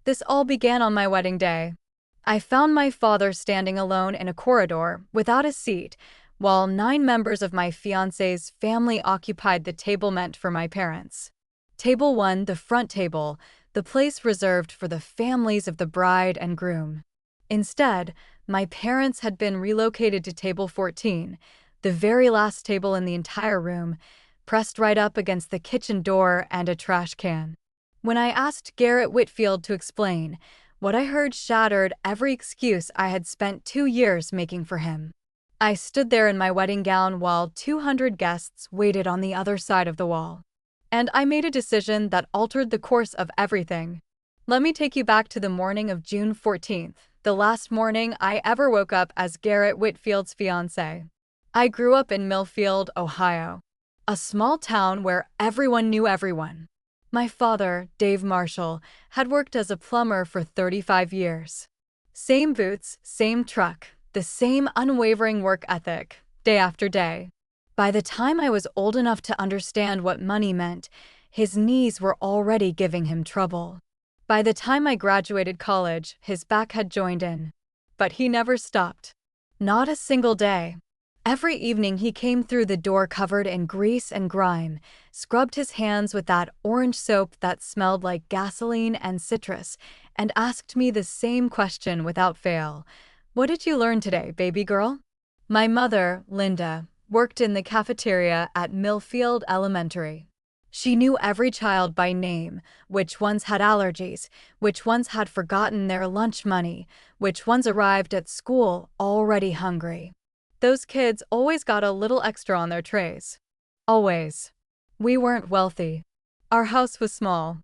This all began on my wedding day. I found my father standing alone in a corridor, without a seat, while 9 members of my fiancé's family occupied the table meant for my parents. Table 1, the front table, the place reserved for the families of the bride and groom. Instead, my parents had been relocated to table 14, the very last table in the entire room, pressed right up against the kitchen door and a trash can. When I asked Garrett Whitfield to explain, what I heard shattered every excuse I had spent 2 years making for him. I stood there in my wedding gown while 200 guests waited on the other side of the wall. And I made a decision that altered the course of everything. Let me take you back to the morning of June 14th, the last morning I ever woke up as Garrett Whitfield's fiancé. I grew up in Millfield, Ohio, a small town where everyone knew everyone. My father, Dave Marshall, had worked as a plumber for 35 years. Same boots, same truck, the same unwavering work ethic, day after day. By the time I was old enough to understand what money meant, his knees were already giving him trouble. By the time I graduated college, his back had joined in. But he never stopped. Not a single day. Every evening he came through the door covered in grease and grime, scrubbed his hands with that orange soap that smelled like gasoline and citrus, and asked me the same question without fail. "What did you learn today, baby girl?" My mother, Linda, worked in the cafeteria at Millfield Elementary. She knew every child by name, which ones had allergies, which ones had forgotten their lunch money, which ones arrived at school already hungry. Those kids always got a little extra on their trays. Always. We weren't wealthy. Our house was small.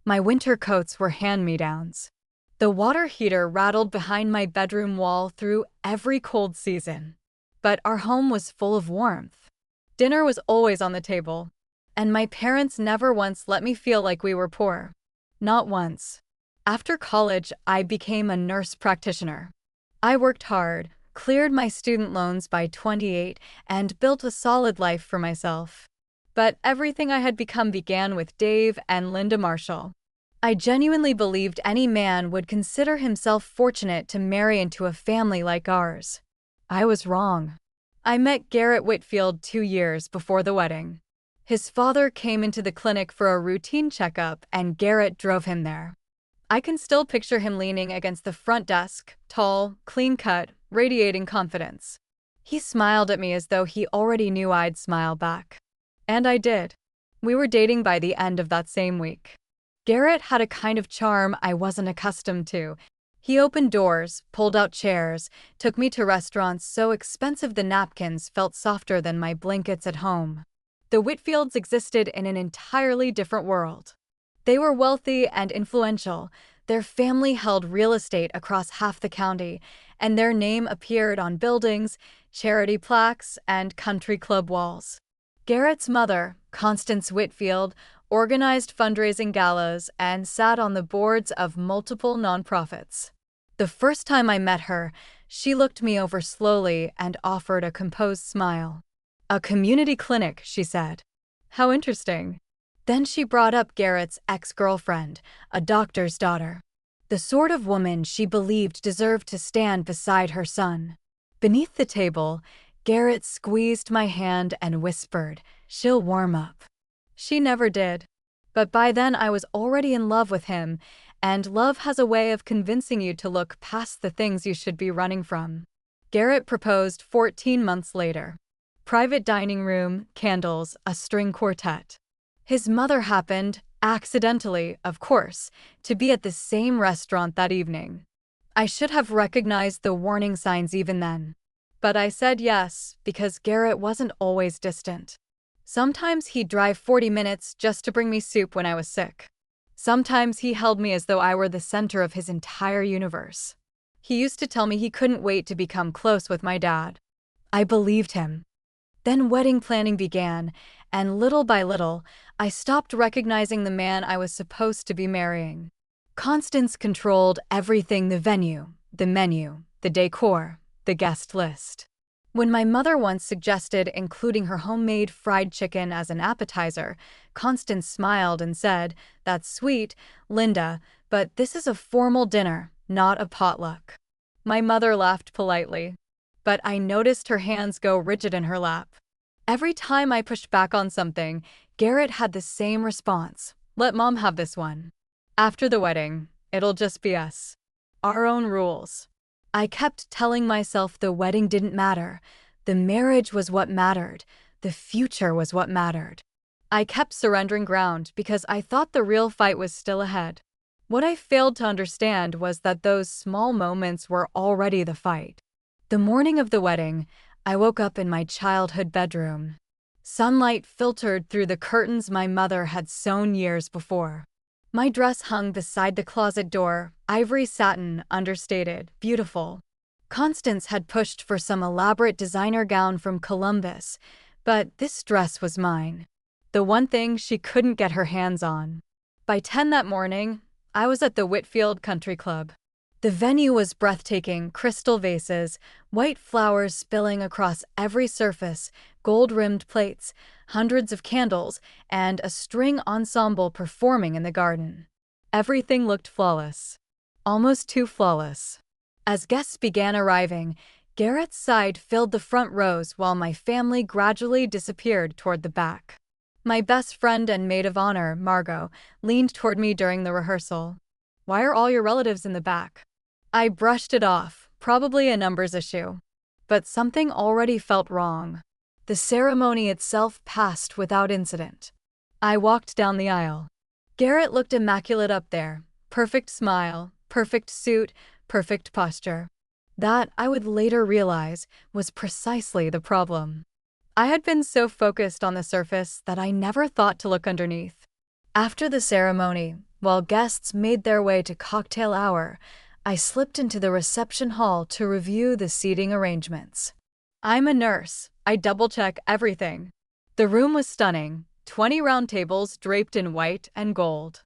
My winter coats were hand-me-downs. The water heater rattled behind my bedroom wall through every cold season. But our home was full of warmth. Dinner was always on the table. And my parents never once let me feel like we were poor. Not once. After college, I became a nurse practitioner. I worked hard, cleared my student loans by 28, and built a solid life for myself. But everything I had become began with Dave and Linda Marshall. I genuinely believed any man would consider himself fortunate to marry into a family like ours. I was wrong. I met Garrett Whitfield 2 years before the wedding. His father came into the clinic for a routine checkup, and Garrett drove him there. I can still picture him leaning against the front desk, tall, clean-cut, radiating confidence. He smiled at me as though he already knew I'd smile back. And I did. We were dating by the end of that same week. Garrett had a kind of charm I wasn't accustomed to. He opened doors, pulled out chairs, took me to restaurants so expensive the napkins felt softer than my blankets at home. The Whitfields existed in an entirely different world. They were wealthy and influential. Their family held real estate across half the county, and their name appeared on buildings, charity plaques, and country club walls. Garrett's mother, Constance Whitfield, organized fundraising galas and sat on the boards of multiple nonprofits. The first time I met her, she looked me over slowly and offered a composed smile. "A community clinic," she said. "How interesting." Then she brought up Garrett's ex-girlfriend, a doctor's daughter. The sort of woman she believed deserved to stand beside her son. Beneath the table, Garrett squeezed my hand and whispered, "She'll warm up." She never did. But by then I was already in love with him, and love has a way of convincing you to look past the things you should be running from. Garrett proposed 14 months later. Private dining room, candles, a string quartet. His mother happened, accidentally, of course, to be at the same restaurant that evening. I should have recognized the warning signs even then. But I said yes, because Garrett wasn't always distant. Sometimes he'd drive 40 minutes just to bring me soup when I was sick. Sometimes he held me as though I were the center of his entire universe. He used to tell me he couldn't wait to become close with my dad. I believed him. Then wedding planning began, and little by little, I stopped recognizing the man I was supposed to be marrying. Constance controlled everything: the venue, the menu, the decor, the guest list. When my mother once suggested including her homemade fried chicken as an appetizer, Constance smiled and said, "That's sweet, Linda, but this is a formal dinner, not a potluck." My mother laughed politely, but I noticed her hands go rigid in her lap. Every time I pushed back on something, Garrett had the same response: "Let mom have this one. After the wedding, it'll just be us. Our own rules." I kept telling myself the wedding didn't matter. The marriage was what mattered. The future was what mattered. I kept surrendering ground because I thought the real fight was still ahead. What I failed to understand was that those small moments were already the fight. The morning of the wedding, I woke up in my childhood bedroom. Sunlight filtered through the curtains my mother had sewn years before. My dress hung beside the closet door, ivory satin, understated, beautiful. Constance had pushed for some elaborate designer gown from Columbus, but this dress was mine. The one thing she couldn't get her hands on. By 10 that morning, I was at the Whitfield Country Club. The venue was breathtaking: crystal vases, white flowers spilling across every surface, gold-rimmed plates, hundreds of candles, and a string ensemble performing in the garden. Everything looked flawless. Almost too flawless. As guests began arriving, Garrett's side filled the front rows while my family gradually disappeared toward the back. My best friend and maid of honor, Margot, leaned toward me during the rehearsal. "Why are all your relatives in the back?" I brushed it off, probably a numbers issue. But something already felt wrong. The ceremony itself passed without incident. I walked down the aisle. Garrett looked immaculate up there. Perfect smile, perfect suit, perfect posture. That, I would later realize, was precisely the problem. I had been so focused on the surface that I never thought to look underneath. After the ceremony, while guests made their way to cocktail hour, I slipped into the reception hall to review the seating arrangements. I'm a nurse. I double-check everything. The room was stunning: 20 round tables draped in white and gold.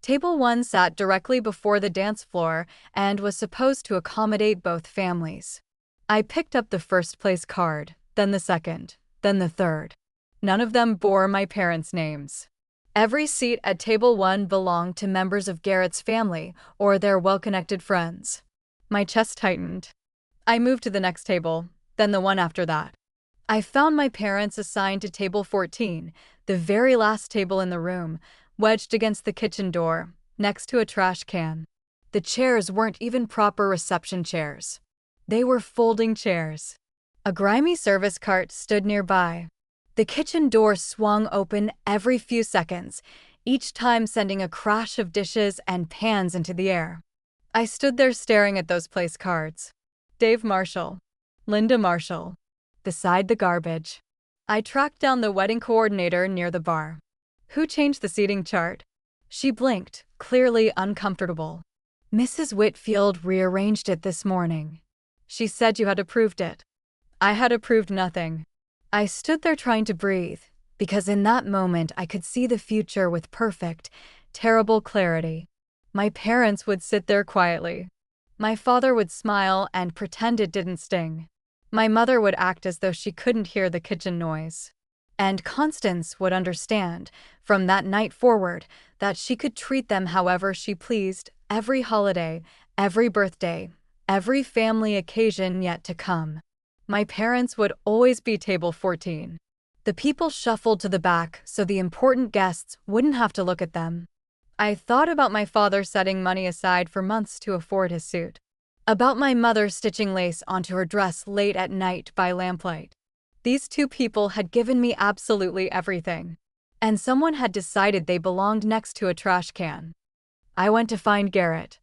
Table 1 sat directly before the dance floor and was supposed to accommodate both families. I picked up the first place card, then the second, then the third. None of them bore my parents' names. Every seat at Table 1 belonged to members of Garrett's family or their well-connected friends. My chest tightened. I moved to the next table, then the one after that. I found my parents assigned to Table 14, the very last table in the room, wedged against the kitchen door, next to a trash can. The chairs weren't even proper reception chairs. They were folding chairs. A grimy service cart stood nearby. The kitchen door swung open every few seconds, each time sending a crash of dishes and pans into the air. I stood there staring at those place cards. Dave Marshall. Linda Marshall. Beside the garbage. I tracked down the wedding coordinator near the bar. "Who changed the seating chart?" She blinked, clearly uncomfortable. "Mrs. Whitfield rearranged it this morning. She said you had approved it." I had approved nothing. I stood there trying to breathe, because in that moment I could see the future with perfect, terrible clarity. My parents would sit there quietly. My father would smile and pretend it didn't sting. My mother would act as though she couldn't hear the kitchen noise. And Constance would understand, from that night forward, that she could treat them however she pleased, every holiday, every birthday, every family occasion yet to come. My parents would always be Table 14. The people shuffled to the back so the important guests wouldn't have to look at them. I thought about my father setting money aside for months to afford his suit. About my mother stitching lace onto her dress late at night by lamplight. These two people had given me absolutely everything. And someone had decided they belonged next to a trash can. I went to find Garrett.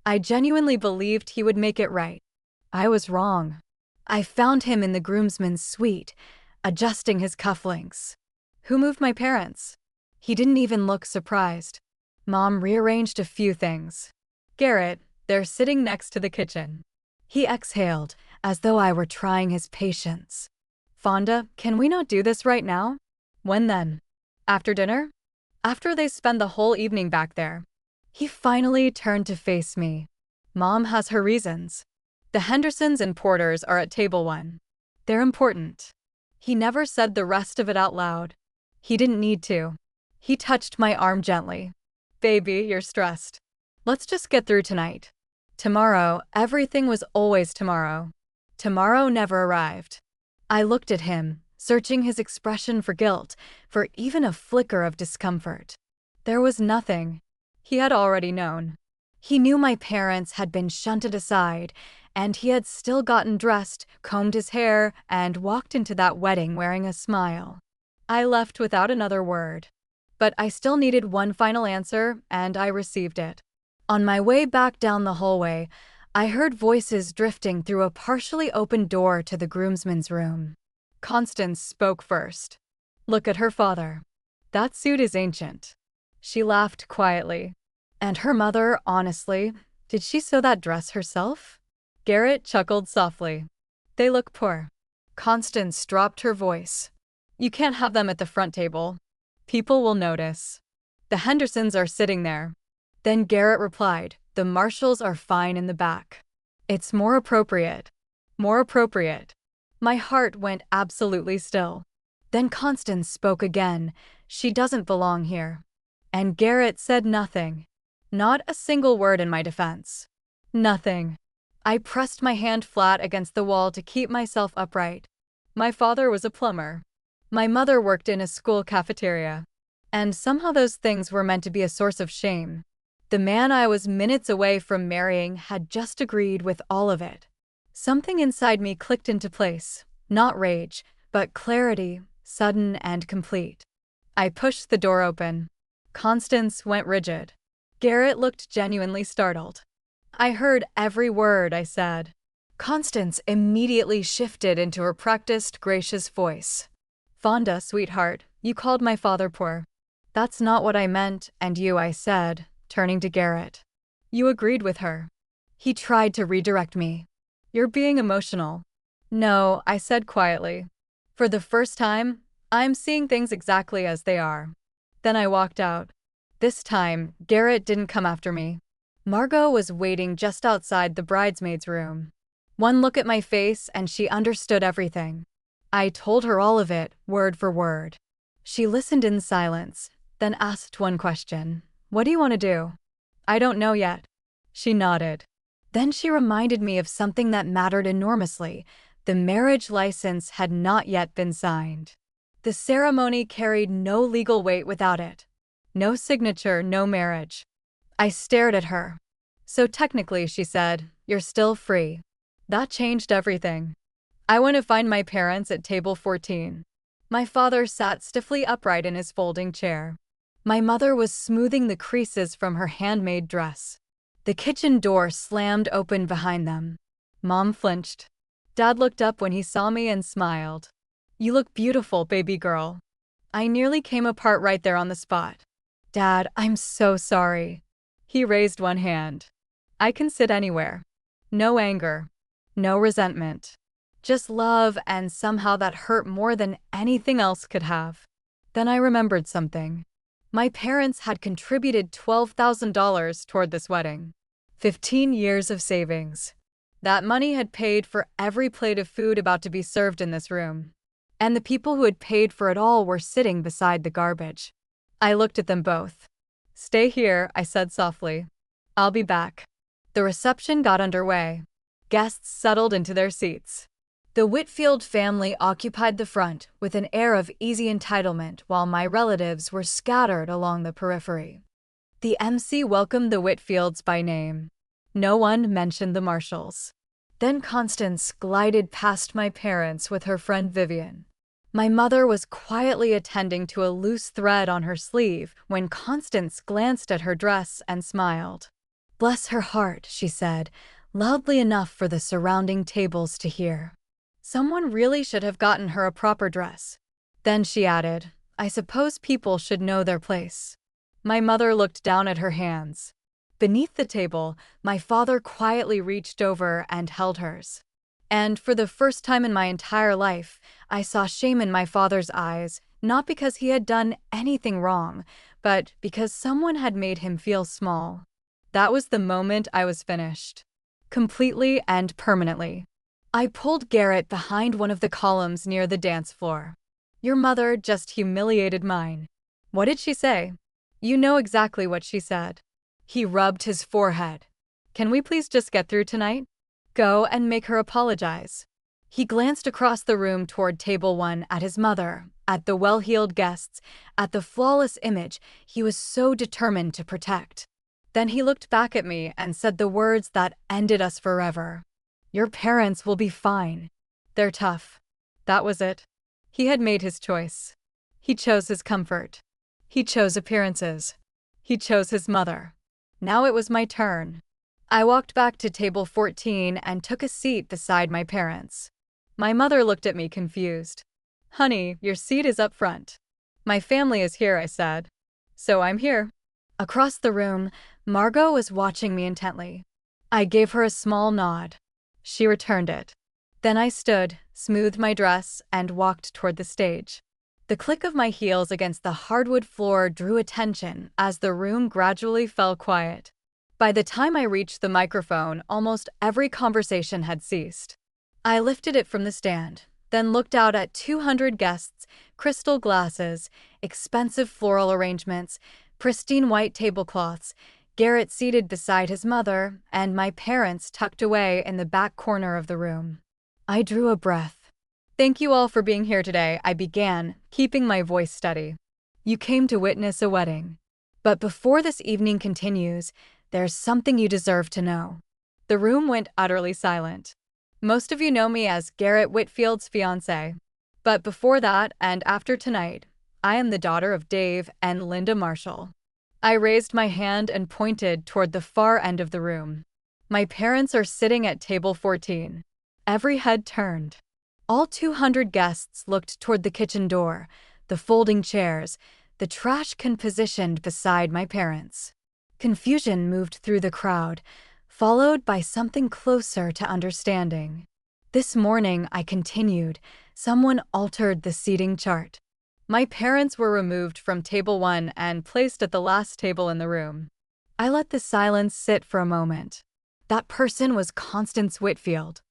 I genuinely believed he would make it right. I was wrong. I found him in the groomsmen's suite, adjusting his cufflinks. "Who moved my parents?" He didn't even look surprised. "Mom rearranged a few things." "Garrett, they're sitting next to the kitchen." He exhaled, as though I were trying his patience. "Fonda, can we not do this right now?" "When then?" "After dinner?" "After they spend the whole evening back there." He finally turned to face me. "Mom has her reasons. The Hendersons and Porters are at Table 1. They're important." He never said the rest of it out loud. He didn't need to. He touched my arm gently. "Baby, you're stressed." Let's just get through tonight. Tomorrow, everything was always tomorrow. Tomorrow never arrived. I looked at him, searching his expression for guilt, for even a flicker of discomfort. There was nothing. He had already known. He knew my parents had been shunted aside, and he had still gotten dressed, combed his hair, and walked into that wedding wearing a smile. I left without another word. But I still needed one final answer, and I received it. On my way back down the hallway, I heard voices drifting through a partially open door to the groomsmen's room. Constance spoke first. "Look at her father. That suit is ancient." She laughed quietly. "And her mother, honestly, did she sew that dress herself?" Garrett chuckled softly. "They look poor." Constance dropped her voice. "You can't have them at the front table. People will notice. The Hendersons are sitting there." Then Garrett replied, "The Marshalls are fine in the back. It's more appropriate." More appropriate. My heart went absolutely still. Then Constance spoke again. "She doesn't belong here." And Garrett said nothing. Not a single word in my defense. Nothing. I pressed my hand flat against the wall to keep myself upright. My father was a plumber. My mother worked in a school cafeteria. And somehow those things were meant to be a source of shame. The man I was minutes away from marrying had just agreed with all of it. Something inside me clicked into place. Not rage, but clarity, sudden and complete. I pushed the door open. Constance went rigid. Garrett looked genuinely startled. I heard every word I said. Constance immediately shifted into her practiced, gracious voice. "Fonda, sweetheart, you called my father poor." "That's not what I meant, and you," I said, turning to Garrett. "You agreed with her." He tried to redirect me. "You're being emotional." "No," I said quietly. "For the first time, I'm seeing things exactly as they are." Then I walked out. This time, Garrett didn't come after me. Margot was waiting just outside the bridesmaids' room. One look at my face and she understood everything. I told her all of it, word for word. She listened in silence, then asked one question. "What do you want to do?" "I don't know yet." She nodded. Then she reminded me of something that mattered enormously. The marriage license had not yet been signed. The ceremony carried no legal weight without it. No signature, no marriage. I stared at her. "So technically," she said, "you're still free." That changed everything. I went to find my parents at table 14. My father sat stiffly upright in his folding chair. My mother was smoothing the creases from her handmade dress. The kitchen door slammed open behind them. Mom flinched. Dad looked up when he saw me and smiled. "You look beautiful, baby girl." I nearly came apart right there on the spot. "Dad, I'm so sorry." He raised one hand. "I can sit anywhere." No anger. No resentment. Just love, and somehow that hurt more than anything else could have. Then I remembered something. My parents had contributed $12,000 toward this wedding. 15 years of savings. That money had paid for every plate of food about to be served in this room. And the people who had paid for it all were sitting beside the garbage. I looked at them both. "Stay here," I said softly. "I'll be back." The reception got underway. Guests settled into their seats. The Whitfield family occupied the front with an air of easy entitlement while my relatives were scattered along the periphery. The MC welcomed the Whitfields by name. No one mentioned the Marshalls. Then Constance glided past my parents with her friend Vivian. My mother was quietly attending to a loose thread on her sleeve when Constance glanced at her dress and smiled. "Bless her heart," she said, loudly enough for the surrounding tables to hear. "Someone really should have gotten her a proper dress." Then she added, "I suppose people should know their place." My mother looked down at her hands. Beneath the table, my father quietly reached over and held hers. And for the first time in my entire life, I saw shame in my father's eyes, not because he had done anything wrong, but because someone had made him feel small. That was the moment I was finished. Completely and permanently. I pulled Garrett behind one of the columns near the dance floor. "Your mother just humiliated mine." "What did she say?" "You know exactly what she said." He rubbed his forehead. Can we please just get through tonight? Go and make her apologize. He glanced across the room toward table 1 at his mother, at the well-heeled guests, at the flawless image he was so determined to protect. Then he looked back at me and said the words that ended us forever. Your parents will be fine. They're tough. That was it. He had made his choice. He chose his comfort. He chose appearances. He chose his mother. Now it was my turn. I walked back to table 14 and took a seat beside my parents. My mother looked at me confused. Honey, your seat is up front. My family is here, I said. So I'm here. Across the room, Margot was watching me intently. I gave her a small nod. She returned it. Then I stood, smoothed my dress, and walked toward the stage. The click of my heels against the hardwood floor drew attention as the room gradually fell quiet. By the time I reached the microphone, almost every conversation had ceased. I lifted it from the stand, then looked out at 200 guests, crystal glasses, expensive floral arrangements, pristine white tablecloths, Garrett seated beside his mother, and my parents tucked away in the back corner of the room. I drew a breath. Thank you all for being here today, I began, keeping my voice steady. You came to witness a wedding. But before this evening continues, there's something you deserve to know. The room went utterly silent. Most of you know me as Garrett Whitfield's fiancée. But before that and after tonight, I am the daughter of Dave and Linda Marshall. I raised my hand and pointed toward the far end of the room. My parents are sitting at table 14. Every head turned. All 200 guests looked toward the kitchen door, the folding chairs, the trash can positioned beside my parents. Confusion moved through the crowd, followed by something closer to understanding. This morning, I continued, someone altered the seating chart. My parents were removed from table 1 and placed at the last table in the room. I let the silence sit for a moment. That person was Constance Whitfield.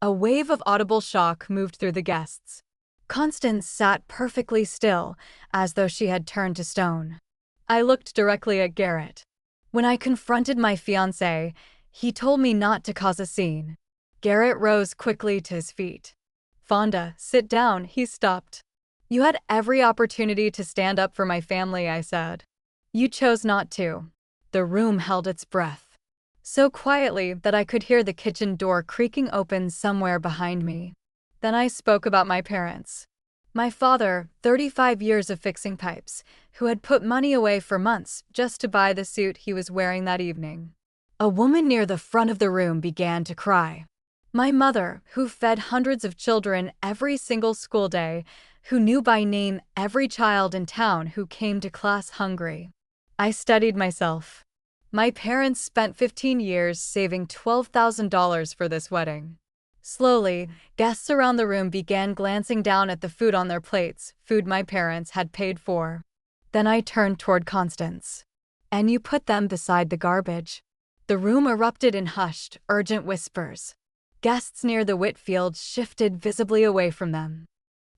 A wave of audible shock moved through the guests. Constance sat perfectly still, as though she had turned to stone. I looked directly at Garrett. When I confronted my fiancé, he told me not to cause a scene. Garrett rose quickly to his feet. Fonda, sit down, he stopped. You had every opportunity to stand up for my family, I said. You chose not to. The room held its breath. So quietly that I could hear the kitchen door creaking open somewhere behind me. Then I spoke about my parents. My father, 35 years of fixing pipes, who had put money away for months just to buy the suit he was wearing that evening. A woman near the front of the room began to cry. My mother, who fed hundreds of children every single school day, who knew by name every child in town who came to class hungry. I steadied myself. My parents spent 15 years saving $12,000 for this wedding. Slowly, guests around the room began glancing down at the food on their plates, food my parents had paid for. Then I turned toward Constance. And you put them beside the garbage. The room erupted in hushed, urgent whispers. Guests near the Whitfields shifted visibly away from them.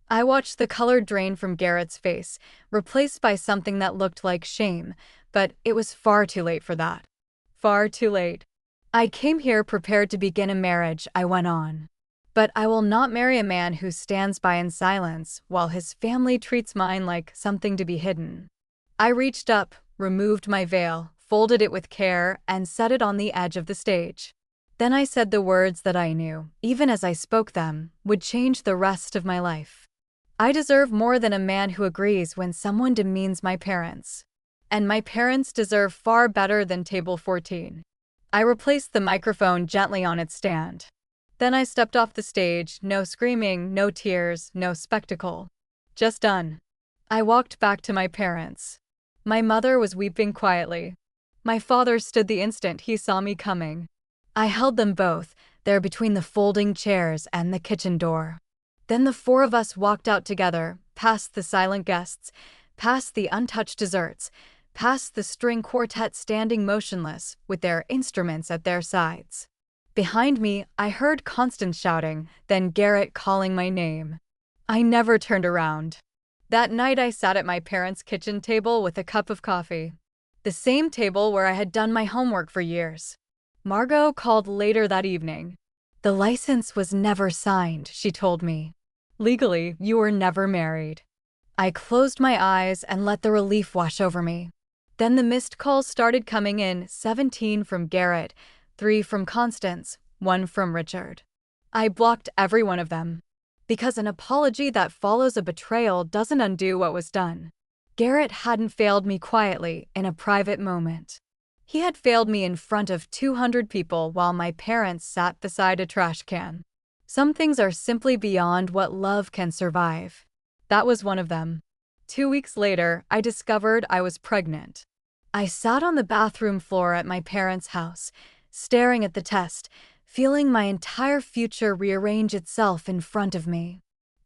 I watched the color drain from Garrett's face, replaced by something that looked like shame, but it was far too late for that. Far too late. I came here prepared to begin a marriage, I went on. But I will not marry a man who stands by in silence while his family treats mine like something to be hidden. I reached up, removed my veil, folded it with care, and set it on the edge of the stage. Then I said the words that I knew, even as I spoke them, would change the rest of my life. I deserve more than a man who agrees when someone demeans my parents. And my parents deserve far better than table 14. I replaced the microphone gently on its stand. Then I stepped off the stage, no screaming, no tears, no spectacle. Just done. I walked back to my parents. My mother was weeping quietly. My father stood the instant he saw me coming. I held them both, there between the folding chairs and the kitchen door. Then the four of us walked out together, past the silent guests, past the untouched desserts, past the string quartet standing motionless with their instruments at their sides. Behind me, I heard Constance shouting, then Garrett calling my name. I never turned around. That night I sat at my parents' kitchen table with a cup of coffee. the same table where I had done my homework for years. Margot called later that evening. The license was never signed, she told me. Legally, you were never married. I closed my eyes and let the relief wash over me. Then the missed calls started coming in, 17 from Garrett, 3 from Constance, 1 from Richard. I blocked every one of them. Because an apology that follows a betrayal doesn't undo what was done. Garrett hadn't failed me quietly, in a private moment. He had failed me in front of 200 people while my parents sat beside a trash can. Some things are simply beyond what love can survive. That was one of them. 2 weeks later, I discovered I was pregnant. I sat on the bathroom floor at my parents' house, staring at the test, feeling my entire future rearrange itself in front of me.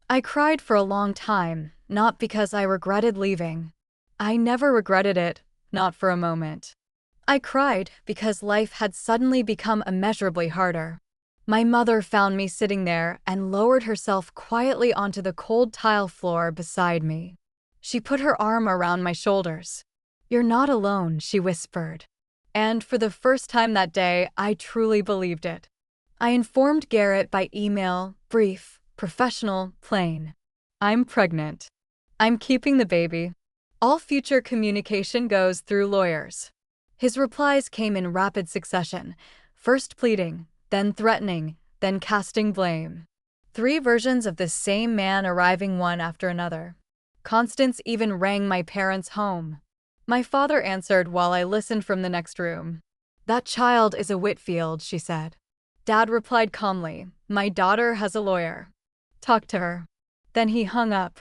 I cried for a long time, not because I regretted leaving. I never regretted it, not for a moment. I cried because life had suddenly become immeasurably harder. My mother found me sitting there and lowered herself quietly onto the cold tile floor beside me. She put her arm around my shoulders. "You're not alone," she whispered. And for the first time that day, I truly believed it. I informed Garrett by email, brief, professional, plain. "I'm pregnant. I'm keeping the baby. All future communication goes through lawyers." His replies came in rapid succession, first pleading, then threatening, then casting blame. 3 versions of the same man arriving one after another. Constance even rang my parents' home. My father answered while I listened from the next room. "That child is a Whitfield," she said. Dad replied calmly, "My daughter has a lawyer. Talk to her." Then he hung up.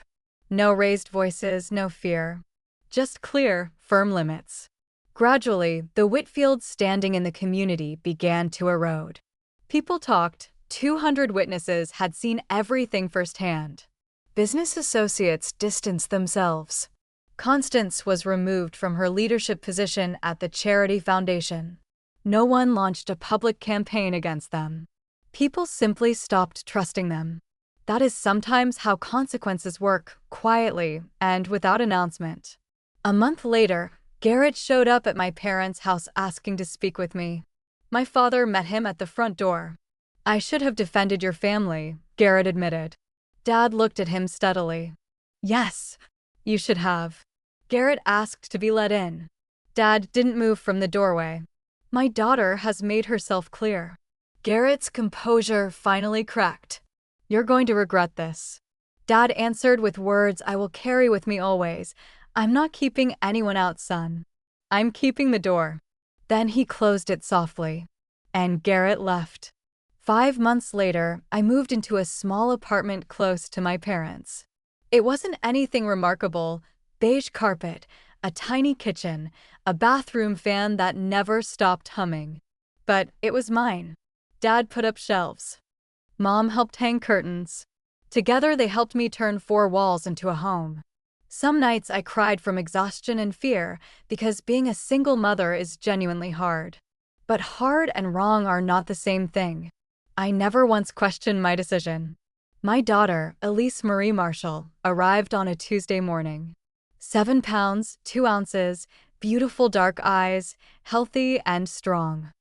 No raised voices, no fear. Just clear, firm limits. Gradually, the Whitfields standing in the community began to erode. People talked. 200 witnesses had seen everything firsthand. Business associates distanced themselves. Constance was removed from her leadership position at the charity foundation. No one launched a public campaign against them. People simply stopped trusting them. That is sometimes how consequences work, quietly and without announcement. A month later, Garrett showed up at my parents' house asking to speak with me. My father met him at the front door. "I should have defended your family," Garrett admitted. Dad looked at him steadily. "Yes, you should have." Garrett asked to be let in. Dad didn't move from the doorway. "My daughter has made herself clear." Garrett's composure finally cracked. "You're going to regret this." Dad answered with words I will carry with me always. "I'm not keeping anyone out, son. I'm keeping the door." Then he closed it softly. And Garrett left. 5 months later, I moved into a small apartment close to my parents. It wasn't anything remarkable. Beige carpet, a tiny kitchen, a bathroom fan that never stopped humming. But it was mine. Dad put up shelves. Mom helped hang curtains. Together they helped me turn 4 walls into a home. Some nights I cried from exhaustion and fear because being a single mother is genuinely hard. But hard and wrong are not the same thing. I never once questioned my decision. My daughter, Elise Marie Marshall, arrived on a Tuesday morning. 7 pounds, 2 ounces, beautiful dark eyes, healthy and strong.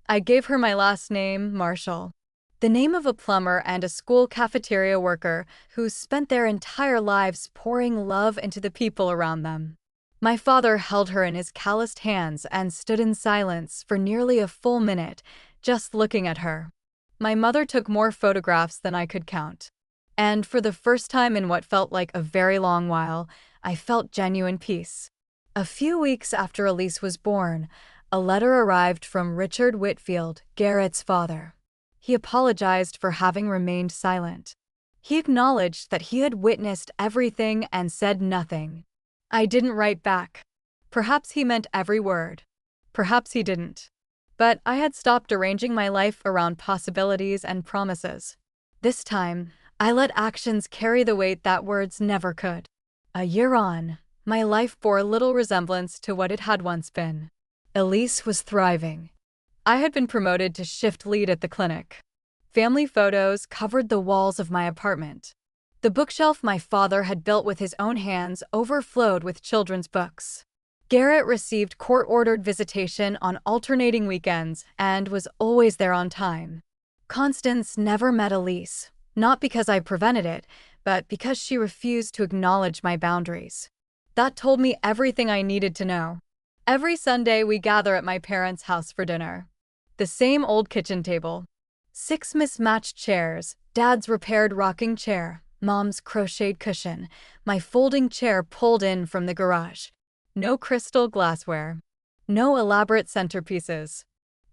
I gave her my last name, Marshall. The name of a plumber and a school cafeteria worker who spent their entire lives pouring love into the people around them. My father held her in his calloused hands and stood in silence for nearly a full minute, just looking at her. My mother took more photographs than I could count. And for the first time in what felt like a very long while, I felt genuine peace. A few weeks after Elise was born, a letter arrived from Richard Whitfield, Garrett's father. He apologized for having remained silent. He acknowledged that he had witnessed everything and said nothing. I didn't write back. Perhaps he meant every word. Perhaps he didn't. But I had stopped arranging my life around possibilities and promises. This time, I let actions carry the weight that words never could. A year on, my life bore little resemblance to what it had once been. Elise was thriving. I had been promoted to shift lead at the clinic. Family photos covered the walls of my apartment. The bookshelf my father had built with his own hands overflowed with children's books. Garrett received court-ordered visitation on alternating weekends and was always there on time. Constance never met Elise, not because I prevented it, but because she refused to acknowledge my boundaries. That told me everything I needed to know. Every Sunday, we gather at my parents' house for dinner. The same old kitchen table. 6 mismatched chairs, Dad's repaired rocking chair, Mom's crocheted cushion, my folding chair pulled in from the garage. No crystal glassware. No elaborate centerpieces.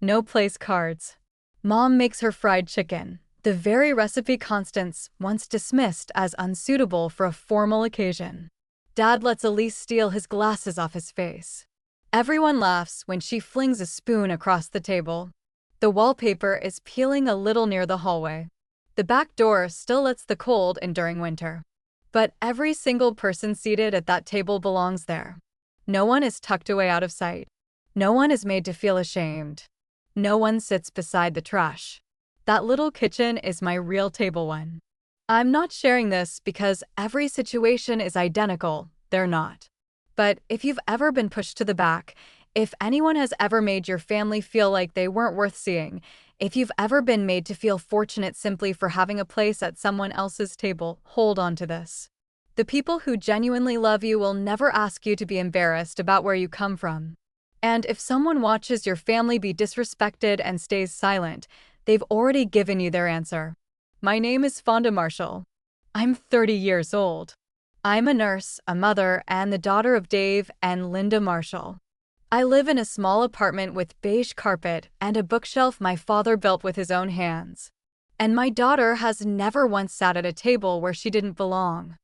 No place cards. Mom makes her fried chicken, the very recipe Constance once dismissed as unsuitable for a formal occasion. Dad lets Elise steal his glasses off his face. Everyone laughs when she flings a spoon across the table. The wallpaper is peeling a little near the hallway. The back door still lets the cold in during winter. But every single person seated at that table belongs there. No one is tucked away out of sight. No one is made to feel ashamed. No one sits beside the trash. That little kitchen is my real table one. I'm not sharing this because every situation is identical. They're not. But if you've ever been pushed to the back, if anyone has ever made your family feel like they weren't worth seeing, if you've ever been made to feel fortunate simply for having a place at someone else's table, hold on to this. The people who genuinely love you will never ask you to be embarrassed about where you come from. And if someone watches your family be disrespected and stays silent, they've already given you their answer. My name is Fonda Marshall. I'm 30 years old. I'm a nurse, a mother, and the daughter of Dave and Linda Marshall. I live in a small apartment with beige carpet and a bookshelf my father built with his own hands. And my daughter has never once sat at a table where she didn't belong.